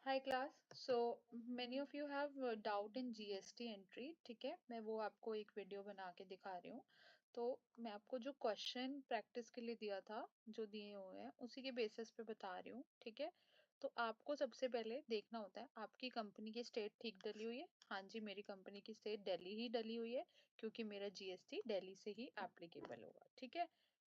Hi class. So many of you have doubt in GST entry. ठीक है, मैं वो आपको एक वीडियो बना के दिखा रही हूँ। तो मैं आपको जो क्वेश्चन प्रैक्टिस के लिए दिया था, जो दिए हुए हैं उसी के बेसिस पे बता रही हूँ। ठीक है, तो आपको सबसे पहले देखना होता है आपकी कंपनी की स्टेट ठीक डली हुई है। हाँ जी, मेरी कंपनी की स्टेट दिल्ली ही डली हुई है, क्योंकि मेरा जीएसटी दिल्ली से ही एप्लीकेबल होगा। ठीक है,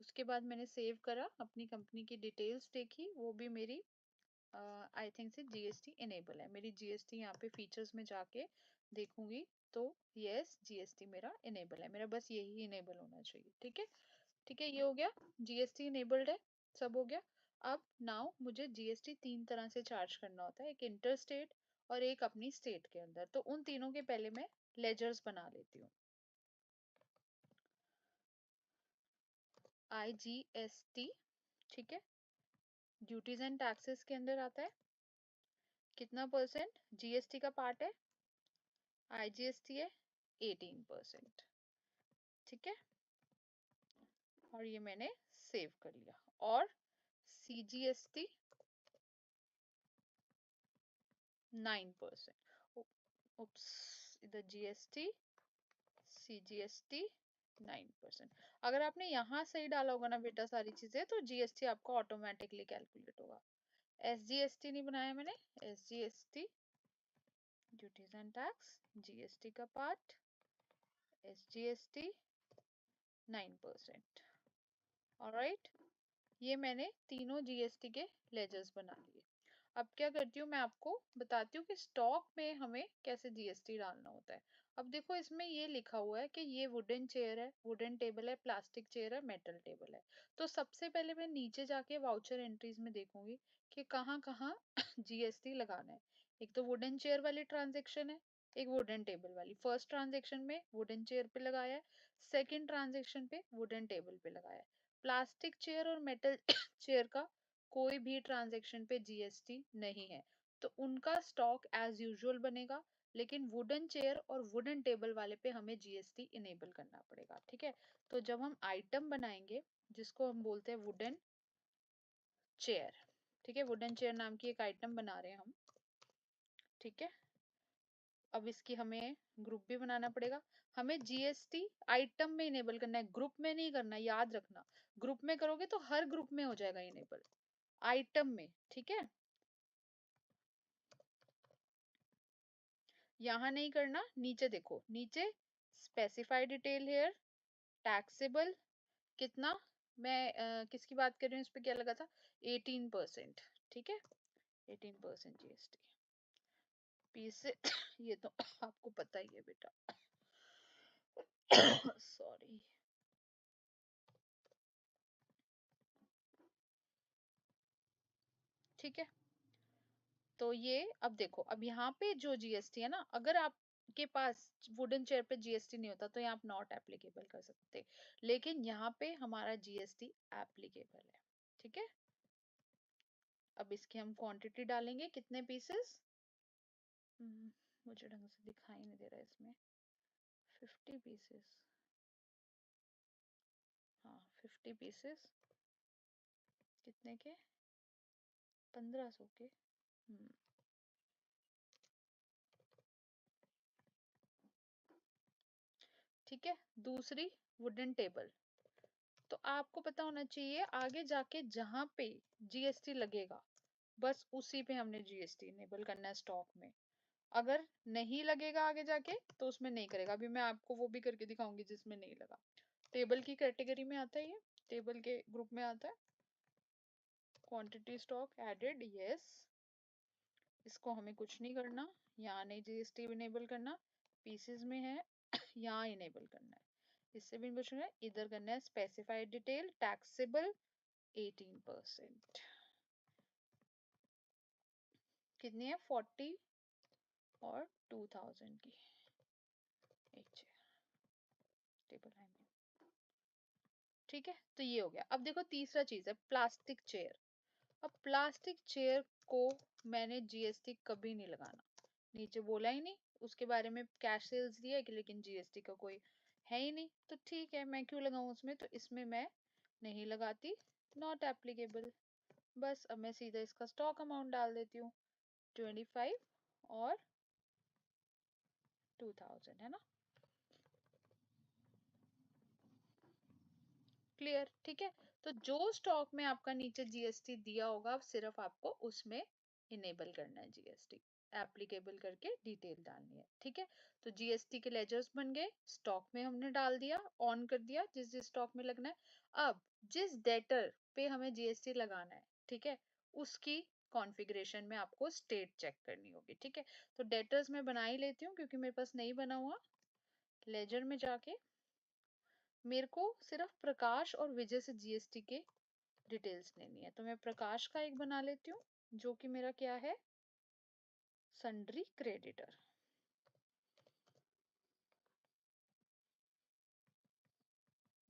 उसके बाद मैंने सेव करा, अपनी कंपनी की डिटेल्स देखी, वो भी मेरी आई थिंक से जीएसटी इनेबल है। मेरी जीएसटी यहाँ पे फीचर्स में जाके देखूंगी तो यस, जीएसटी मेरा इनेबल है। मेरा बस यही इनेबल होना चाहिए। ठीक है, ठीक है, ये हो गया, जीएसटी इनेबल्ड है, सब हो गया। अब नाउ मुझे जीएसटी तीन तरह से चार्ज करना होता है, एक इंटर स्टेट और एक अपनी स्टेट के अंदर। तो उन तीनों के पहले मैं लेजर्स बना लेती हूँ। आईजीएसटी, ठीक है, ड्यूटीज एंड टैक्सेस के अंदर आता है। कितना परसेंट जीएसटी का पार्ट है? आईजीएसटी है 18%। ठीक है, और ये मैंने सेव कर लिया। और सीजीएसटी 9%। उप्स, इधर जीएसटी, सीजीएसटी 9%। अगर आपने यहाँ सही डाला होगा ना बेटा सारी चीजें, तो जीएसटी आपका ऑटोमेटिकली कैलकुलेट होगा। एसजीएसटी नहीं बनाया मैंने, SGST duties and tax, GST का पार्ट, एसजीएसटी 9%। ऑलराइट, ये मैंने तीनों जीएसटी के लेजर्स बना लिए। अब क्या करती हूँ, मैं आपको बताती हूँ कि स्टॉक में हमें कैसे जीएसटी डालना होता है। अब देखो, इसमें ये लिखा हुआ है कि ये वुडन चेयर है, वुडन टेबल है, प्लास्टिक चेयर है, मेटल टेबल है। तो सबसे पहले मैं नीचे जाके वाउचर एंट्रीज में देखूंगी कि कहाँ कहाँ जीएसटी लगाना है। एक तो वुडन चेयर वाली ट्रांजेक्शन है, एक वुडन टेबल वाली। फर्स्ट ट्रांजेक्शन में वुडन चेयर पे लगाया है, सेकेंड ट्रांजेक्शन पे वुडन टेबल पे लगाया है। प्लास्टिक चेयर और मेटल चेयर का कोई भी ट्रांजैक्शन पे जीएसटी नहीं है, तो उनका स्टॉक एज यूजुअल बनेगा। लेकिन वुडन चेयर और वुडन टेबल वाले पे हमें जीएसटी इनेबल करना पड़ेगा। ठीक है, तो जब हम आइटम बनाएंगे, जिसको हम बोलते हैं वुडन चेयर, ठीक है, वुडन चेयर नाम की एक आइटम बना रहे हैं हम। ठीक है, अब इसकी हमें ग्रुप भी बनाना पड़ेगा। हमें जीएसटी आइटम में इनेबल करना है, ग्रुप में नहीं करना, याद रखना। ग्रुप में करोगे तो हर ग्रुप में हो जाएगा इनेबल, आइटम में। ठीक है, यहां नहीं करना, नीचे देखो, नीचे स्पेसिफाई डिटेल हेयर, टैक्सेबल कितना, मैं किसकी बात कर रही हूँ, इस पे क्या लगा था, 18%। ठीक है, 18% जीएसटी पीस से ये तो आपको पता ही है बेटा। सॉरी। ठीक है, तो ये अब देखो, अब यहाँ पे जो जीएसटी है ना, अगर आपके पास वुडन चेयर पे जीएसटी नहीं होता तो यहाँ आप नॉट एप्लीकेबल कर सकते, लेकिन यहाँ पे हमारा जीएसटी एप्लीकेबल है। ठीक है, अब इसकी हम क्वांटिटी डालेंगे, कितने पीसेस, मुझे ढंग से दिखाई नहीं दे रहा है इसमें, 50 पीसेस, हाँ 50 पीसेस, कितने के, 1500 के। ठीक है, दूसरी वुडन टेबल, तो आपको पता होना चाहिए आगे जाके जहां पे जीएसटी लगेगा, बस उसी पे हमने जीएसटी इनेबल करना है स्टॉक में। अगर नहीं लगेगा आगे जाके तो उसमें नहीं करेगा। अभी मैं आपको वो भी करके दिखाऊंगी जिसमें नहीं लगा। टेबल की कैटेगरी में आता है, ये टेबल के ग्रुप में आता है। क्वांटिटी स्टॉक एडेड, यस, इसको हमें कुछ नहीं करना, यहाँ नहीं जीएसटी इनेबल करना, पीसेस में है यहाँ इनेबल करना है, इससे भी कुछ नहीं, इधर करना है स्पेसिफाइड डिटेल टैक्सेबल 18%। कितनी है, 40 और 2000 की एक टेबल आई में। ठीक है, तो ये हो गया। अब देखो तीसरा चीज है प्लास्टिक चेयर। अब प्लास्टिक चेयर को मैंने जीएसटी कभी नहीं लगाना, नीचे बोला ही नहीं, उसके बारे में कैश सेल्स दिया है कि, लेकिन जीएसटी का कोई है ही नहीं, तो ठीक है मैं क्यों लगाऊं उसमें, तो इसमें मैं नहीं लगाती, नॉट एप्लीकेबल। बस अब मैं सीधा इसका स्टॉक अमाउंट डाल देती हूँ, 25 और 2000, है ना? क्लियर, ठीक है। तो जो स्टॉक में आपका नीचे जीएसटी दिया होगा, सिर्फ आपको उसमें इनेबल करना है, जीएसटी एप्लीकेबल करके डिटेल डालनी है, ठीक है। तो जीएसटी के लेजर्स बन गए, स्टॉक में हमने डाल दिया, ऑन कर दिया जिस जिस स्टॉक में लगना है। अब जिस डेटर पे हमें जीएसटी लगाना है, ठीक है, उसकी कॉन्फ़िगरेशन में आपको स्टेट चेक करनी होगी, ठीक है। तो डेटर्स मैं बना ही लेती हूँ क्योंकि मेरे पास नहीं बना हुआ। लेजर में जाके मेरे को सिर्फ प्रकाश और विजय से जीएसटी के डिटेल्स लेनी है, तो मैं प्रकाश का एक बना लेती हूँ जो कि मेरा क्या है, सन्ड्री क्रेडिटर।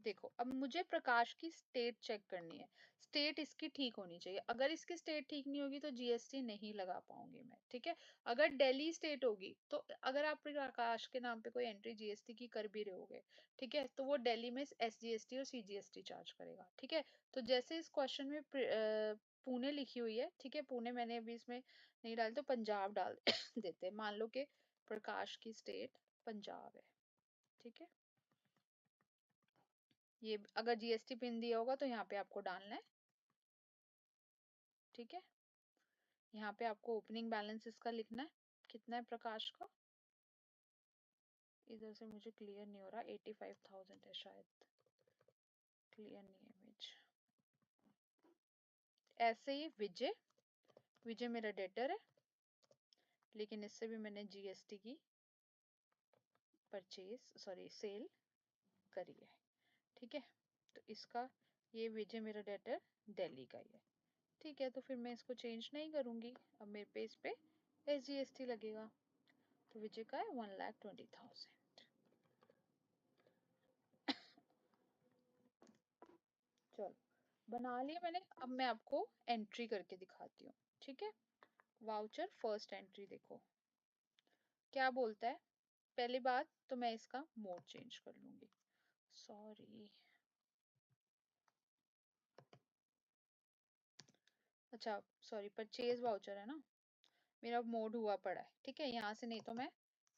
देखो अब मुझे प्रकाश की स्टेट चेक करनी है, स्टेट इसकी ठीक होनी चाहिए। अगर इसकी स्टेट ठीक नहीं होगी तो जीएसटी नहीं लगा पाऊंगी मैं, ठीक है। अगर दिल्ली स्टेट होगी तो अगर आप प्रकाश के नाम पे कोई एंट्री जीएसटी की कर भी रहे होगे, ठीक है, तो वो दिल्ली में एसजीएसटी और सीजीएसटी चार्ज करेगा, ठीक है। तो जैसे इस क्वेश्चन में पुणे लिखी हुई है, ठीक है, पुणे मैंने अभी इसमें नहीं डाली तो पंजाब डाल देते हैं। मान लो कि प्रकाश की स्टेट पंजाब है, ठीक है। ये अगर जीएसटी पिन दिया होगा तो यहाँ पे आपको डालना है, ठीक है। यहाँ पे आपको ओपनिंग बैलेंस इसका लिखना है, कितना है प्रकाश का। इधर से मुझे क्लियर नहीं हो रहा, 85,000 है शायद, क्लियर नहीं है इमेज। ऐसे ही विजय, विजय मेरा डेटर है, लेकिन इससे भी मैंने जीएसटी की सेल करी है, ठीक है। तो इसका ये विजय मेरा डेटर दिल्ली का ही है, ठीक है। तो फिर मैं इसको चेंज नहीं करूंगी, अब मेरे पे इस पे एसजीएसटी लगेगा। तो विजय का है 1,20,000। चलो बना लिया मैंने, अब मैं आपको एंट्री करके दिखाती हूँ, ठीक है। वाउचर फर्स्ट एंट्री देखो क्या बोलता है। पहली बात तो मैं इसका मोड चेंज कर लूंगी, सॉरी। अच्छा सॉरी, परचेज वाउचर है ना, मेरा मोड हुआ पड़ा है, ठीक है। यहाँ से नहीं तो मैं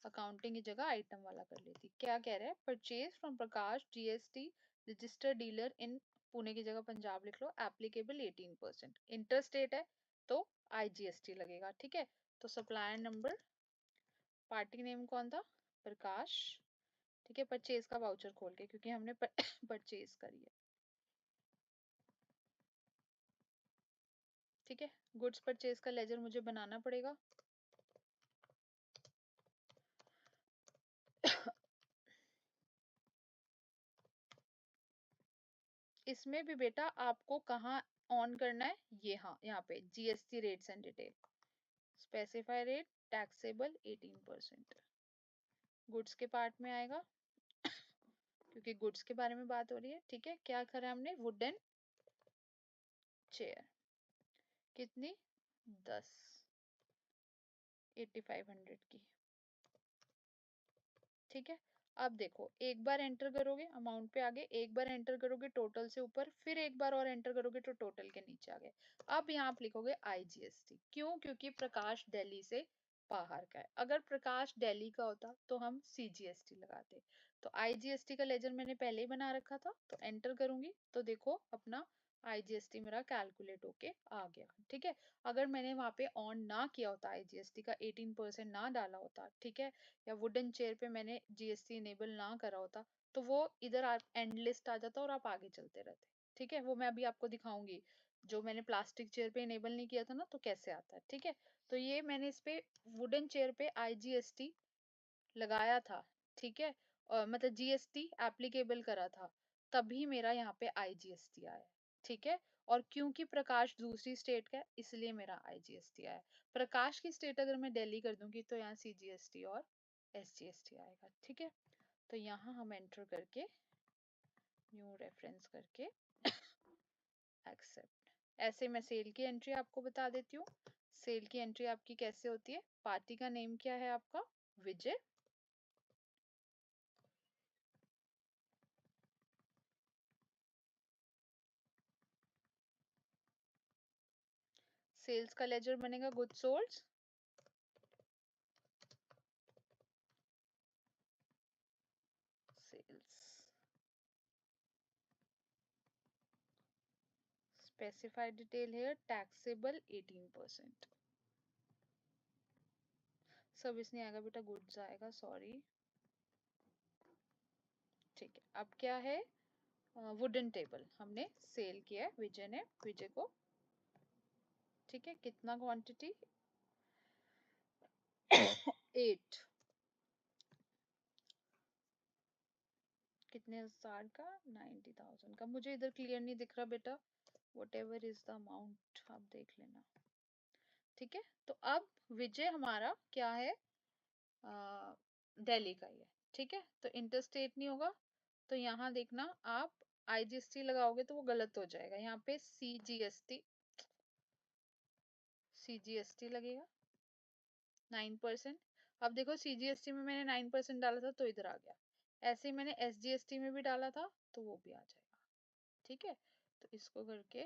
अकाउंटिंग की जगह आइटम वाला कर लेती। क्या कह रहा है, purchase from Prakash GST registered dealer इन पुणे की जगह पंजाब लिख लो, एप्लीकेबल 18%, इंटर स्टेट है तो आईजीएसटी लगेगा, ठीक है। तो सप्लायर नंबर, पार्टी नेम कौन था, प्रकाश, ठीक है। परचेज का वाउचर खोल के, क्योंकि हमने परचेज करी है, ठीक है। गुड्स परचेज का लेजर मुझे बनाना पड़ेगा। इसमें भी बेटा आपको कहाँ ऑन करना है, ये हाँ यहाँ पे GST rates and detail, specify rate taxable 18%, goods के पार्ट में आएगा क्योंकि गुड्स के बारे में बात हो रही है, ठीक है। क्या करा हमने, वुडन चेयर, कितनी, 10, 8500 की, ठीक है। अब देखो एक बार एंटर करोगे अमाउंट पे आगे, एक बार एंटर करोगे टोटल से ऊपर, फिर एक बार और एंटर करोगे तो टोटल के नीचे आ गए। अब यहाँ आप लिखोगे आईजीएसटी, क्यों, क्योंकि प्रकाश दिल्ली से बाहर का है। अगर प्रकाश दिल्ली का होता तो हम सीजीएसटी लगाते। तो आईजीएसटी का लेजर मैंने पहले ही बना रखा था, तो एंटर करूंगी तो देखो अपना आईजीएसटी मेरा कैलकुलेट होके आ गया, ठीक है। अगर मैंने वहां पे ऑन ना किया होता, आईजीएसटी का 18% ना डाला होता, ठीक है, या वुडन चेयर पे मैंने जीएसटी इनेबल ना करा होता, तो वो इधर एंड लिस्ट आ जाता और आप आगे चलते रहते, ठीक है। वो मैं अभी आपको दिखाऊंगी, जो मैंने प्लास्टिक चेयर पे इनेबल नहीं किया था ना, तो कैसे आता है, ठीक है। तो ये मैंने इस पे वुडन चेयर पे आईजीएसटी लगाया था, ठीक है, और मतलब जीएसटी एप्लीकेबल करा था, तभी मेरा यहाँ पे आईजीएसटी आया, ठीक है। और क्योंकि प्रकाश दूसरी स्टेट का है इसलिए मेरा आईजीएसटी आया। प्रकाश की स्टेट अगर मैं दिल्ली कर दूंगी तो यहाँ सीजीएसटी और एसजीएसटी आएगा, ठीक है। तो यहाँ हम एंटर करके न्यू रेफरेंस करके एक्सेप्ट, ऐसे मैं सेल की एंट्री आपको बता देती हूँ। सेल की एंट्री आपकी कैसे होती है, पार्टी का नेम क्या है आपका, विजय, सेल्स का लेजर बनेगा गुड सोल्ड, स्पेसिफाइड डिटेल है टैक्सेबल 18%। सर्विस नहीं आएगा बेटा, गुड्स आएगा, सॉरी। ठीक है, अब क्या है, वुडन टेबल हमने सेल किया है विजय ने, विजय को। ठीक है, कितना क्वांटिटी 8, कितने हजार का 90,000 का। मुझे इधर क्लियर नहीं दिख रहा बेटा, what ever is the amount आप देख लेना। ठीक है, तो अब विजय हमारा क्या है, दिल्ली का ही है। ठीक है, तो इंटरस्टेट नहीं होगा, तो यहाँ देखना आप आईजीएसटी लगाओगे तो वो गलत हो जाएगा, यहाँ पे सीजीएसटी लगेगा 9%। अब देखो सीजीएसटी में मैंने 9% डाला था तो इधर आ गया, ऐसे ही मैंने एसजीएसटी में भी डाला था तो वो भी आ जाएगा। ठीक है, तो इसको करके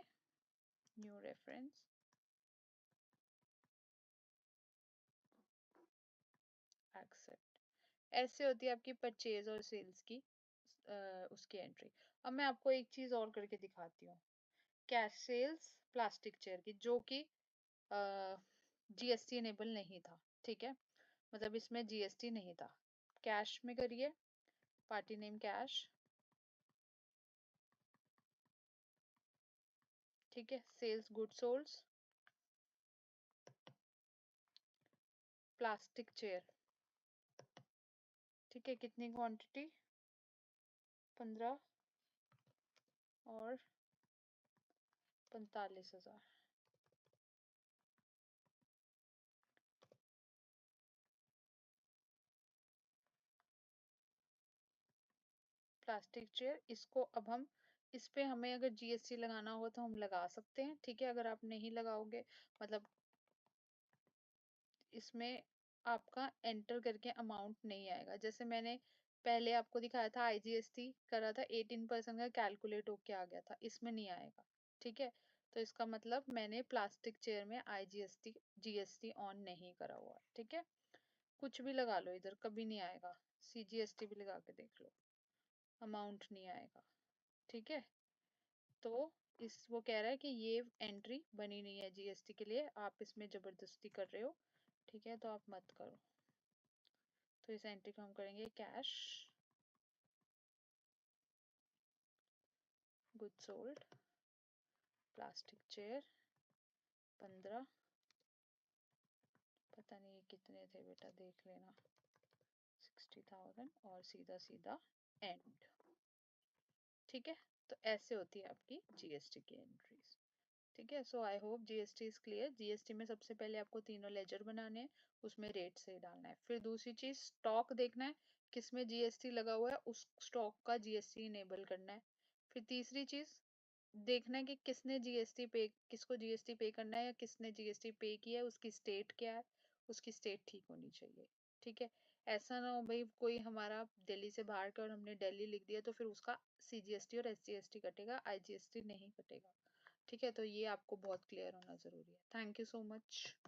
न्यू रेफरेंस एक्सेप्ट, ऐसे होती है आपकी परचेज और सेल्स की उसकी एंट्री। अब मैं आपको एक चीज और करके दिखाती हूँ, कैश सेल्स प्लास्टिक चेयर की, जो कि जीएसटी इनेबल नहीं था। ठीक है, मतलब इसमें जीएसटी नहीं था। कैश में करिए, पार्टी नेम कैश। ठीक है, sales good sold plastic chair. ठीक है, कितनी क्वांटिटी 15 और 45,000। प्लास्टिक चेयर, इसको अब हम, इस पे हमें अगर जीएसटी लगाना होगा तो हम लगा सकते हैं। ठीक है, अगर आप नहीं लगाओगे, मतलब इसमें आपका एंटर करके अमाउंट नहीं आएगा। जैसे मैंने पहले आपको दिखाया था आईजीएसटी करा था, 18% का कैलकुलेट होके आ गया था, इसमें नहीं आएगा। ठीक है, तो इसका मतलब मैंने प्लास्टिक चेयर में आईजीएसटी जीएसटी ऑन नहीं करा हुआ है। ठीक है, कुछ भी लगा लो इधर, कभी नहीं आएगा। सीजीएसटी भी लगा के देख लो, अमाउंट नहीं आएगा। ठीक है, तो इस वो कह रहा है कि ये एंट्री बनी नहीं है जीएसटी के लिए, आप इसमें जबरदस्ती कर रहे हो। ठीक है, तो आप मत करो। तो इस एंट्री को हम करेंगे cash good sold plastic chair 15, पता नहीं कितने थे बेटा, देख लेना, 60,000 और सीधा सीधा एंड। ठीक है, तो ऐसे होती है आपकी जीएसटी की एंट्रीज। ठीक है, so I hope GST is clear. GST में सबसे पहले आपको तीनों लेजर बनाने हैं, उसमें रेट सही डालना है। फिर दूसरी चीज स्टॉक देखना है किसमें जीएसटी लगा हुआ है, उस स्टॉक का जीएसटी इनेबल करना है। फिर तीसरी चीज देखना है कि किसने जीएसटी पे, किसको जीएसटी पे करना है या किसने जीएसटी पे किया है, उसकी स्टेट क्या है, उसकी स्टेट ठीक होनी चाहिए। ठीक है, ऐसा ना हो भाई कोई हमारा दिल्ली से बाहर का और हमने दिल्ली लिख दिया तो फिर उसका सीजीएसटी और एसजीएसटी कटेगा, आईजीएसटी नहीं कटेगा। ठीक है, तो ये आपको बहुत क्लियर होना जरूरी है। Thank you so much.